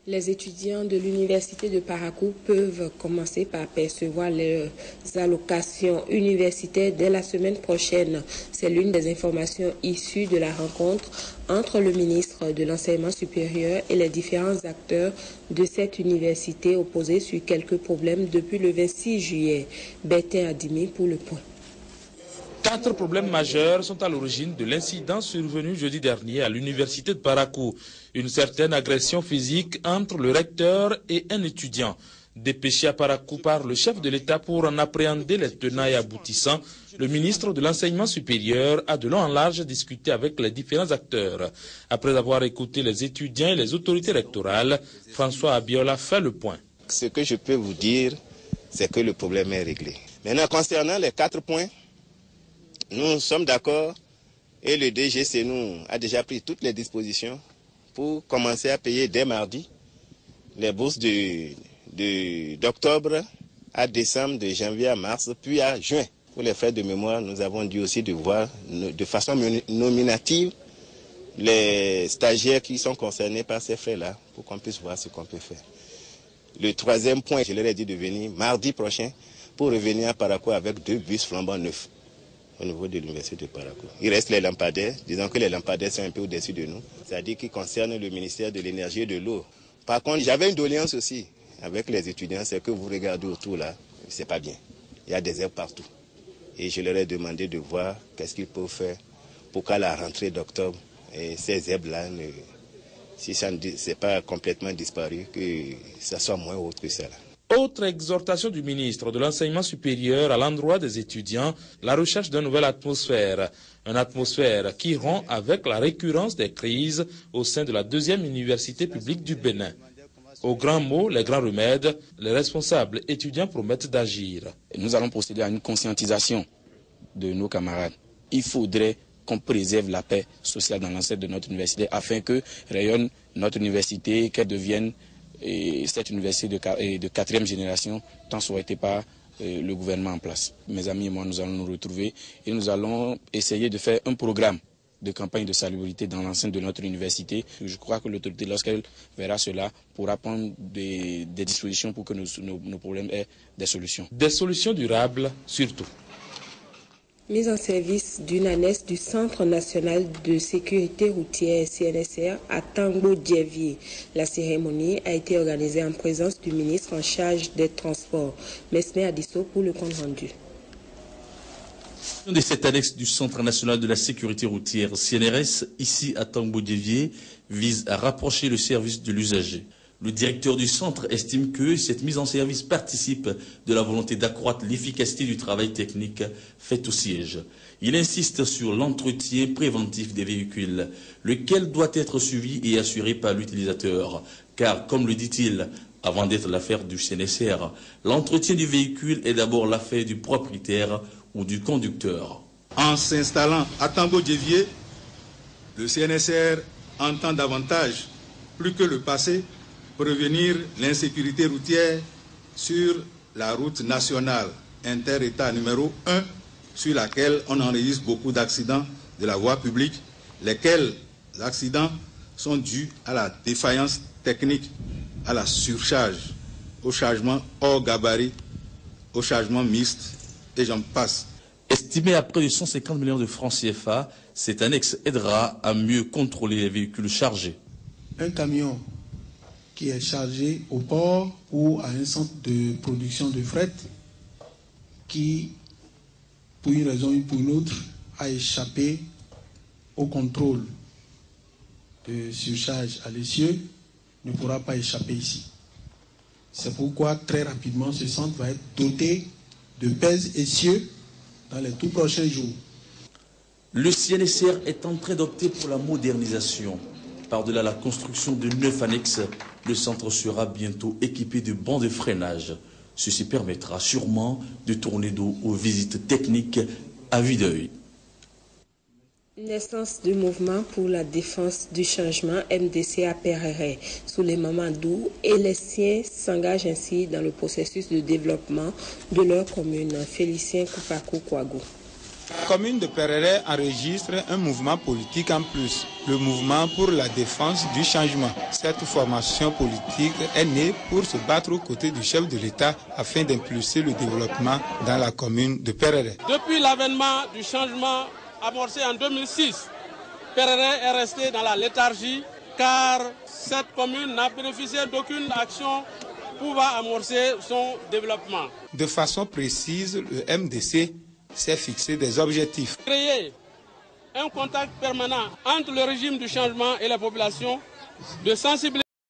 Les étudiants de l'université de Parakou peuvent commencer par percevoir leurs allocations universitaires dès la semaine prochaine. C'est l'une des informations issues de la rencontre entre le ministre de l'Enseignement supérieur et les différents acteurs de cette université opposés sur quelques problèmes depuis le 26 juillet. Bertin Adimi pour le point. 4 problèmes majeurs sont à l'origine de l'incident survenu jeudi dernier à l'université de Parakou. Une certaine agression physique entre le recteur et un étudiant. Dépêché à Parakou par le chef de l'État pour en appréhender les tenants et aboutissants, le ministre de l'Enseignement supérieur a de long en large discuté avec les différents acteurs. Après avoir écouté les étudiants et les autorités rectorales, François Abiola fait le point. Ce que je peux vous dire, c'est que le problème est réglé. Maintenant, concernant les 4 points, nous sommes d'accord et le DGC nous a déjà pris toutes les dispositions pour commencer à payer dès mardi les bourses d'octobre à décembre, de janvier à mars, puis à juin. Pour les frais de mémoire, nous avons dû aussi voir de façon nominative les stagiaires qui sont concernés par ces frais-là pour qu'on puisse voir ce qu'on peut faire. Le 3e point, je leur ai dit de venir mardi prochain pour revenir à Parakou avec 2 bus flambant neufs au niveau de l'université de Parakou. Il reste les lampadaires, disons que les lampadaires sont un peu au-dessus de nous, c'est-à-dire qui concerne le ministère de l'énergie et de l'eau. Par contre, j'avais une doléance aussi avec les étudiants, c'est que vous regardez autour là, c'est pas bien. Il y a des herbes partout. Et je leur ai demandé de voir qu'est-ce qu'ils peuvent faire pour qu'à la rentrée d'octobre, ces herbes-là, si ça n'est pas complètement disparu, que ça soit moins haut que ça. Autre exhortation du ministre de l'Enseignement supérieur à l'endroit des étudiants, la recherche d'une nouvelle atmosphère. Une atmosphère qui rompt avec la récurrence des crises au sein de la 2e université publique du Bénin. Aux grands mots, les grands remèdes, les responsables étudiants promettent d'agir. Nous allons procéder à une conscientisation de nos camarades. Il faudrait qu'on préserve la paix sociale dans l'enceinte de notre université afin que rayonne notre université, qu'elle devienne cette université de 4e génération, tant souhaitée par le gouvernement en place. Mes amis et moi, nous allons nous retrouver et nous allons essayer de faire un programme de campagne de salubrité dans l'enceinte de notre université. Je crois que l'autorité, lorsqu'elle verra cela, pourra prendre des dispositions pour que nos problèmes aient des solutions. Des solutions durables, surtout. Mise en service d'une annexe du Centre national de sécurité routière CNSR à Tango-Dievier. La cérémonie a été organisée en présence du ministre en charge des Transports, Mesme Adisso, pour le compte rendu. De cette annexe du Centre national de la sécurité routière CNRS, ici à Tango-Dievier, vise à rapprocher le service de l'usager. Le directeur du centre estime que cette mise en service participe de la volonté d'accroître l'efficacité du travail technique fait au siège. Il insiste sur l'entretien préventif des véhicules, lequel doit être suivi et assuré par l'utilisateur. Car, comme le dit-il, avant d'être l'affaire du CNSR, l'entretien du véhicule est d'abord l'affaire du propriétaire ou du conducteur. En s'installant à Tango-Dievier, le CNSR entend davantage, plus que le passé, prévenir l'insécurité routière sur la route nationale inter-État numéro 1, sur laquelle on enregistre beaucoup d'accidents de la voie publique, lesquels accidents sont dus à la défaillance technique, à la surcharge, au chargement hors gabarit, au chargement mixte, et j'en passe. Estimé à près de 150 millions de francs CFA, cette annexe aidera à mieux contrôler les véhicules chargés. Un camion qui est chargé au port ou à un centre de production de fret qui, pour une raison ou pour une autre, a échappé au contrôle de surcharge à l'essieu, ne pourra pas échapper ici. C'est pourquoi très rapidement ce centre va être doté de pèse-essieux dans les tout prochains jours. Le CNSR est en train d'opter pour la modernisation. Par-delà la construction de 9 annexes, le centre sera bientôt équipé de bancs de freinage. Ceci permettra sûrement de tourner dos aux visites techniques à vue d'œil. Naissance du mouvement pour la défense du changement MDC à Pereret. Souleymane Mamadou et les siens s'engagent ainsi dans le processus de développement de leur commune. Félicien Koupakou Kouagou. La commune de Pereret enregistre un mouvement politique en plus, le mouvement pour la défense du changement. Cette formation politique est née pour se battre aux côtés du chef de l'État afin d'impulser le développement dans la commune de Pereret. Depuis l'avènement du changement amorcé en 2006, Pereret est resté dans la léthargie car cette commune n'a bénéficié d'aucune action pouvant amorcer son développement. De façon précise, le MDC s'est fixé des objectifs. Créer un contact permanent entre le régime du changement et la population, de sensibiliser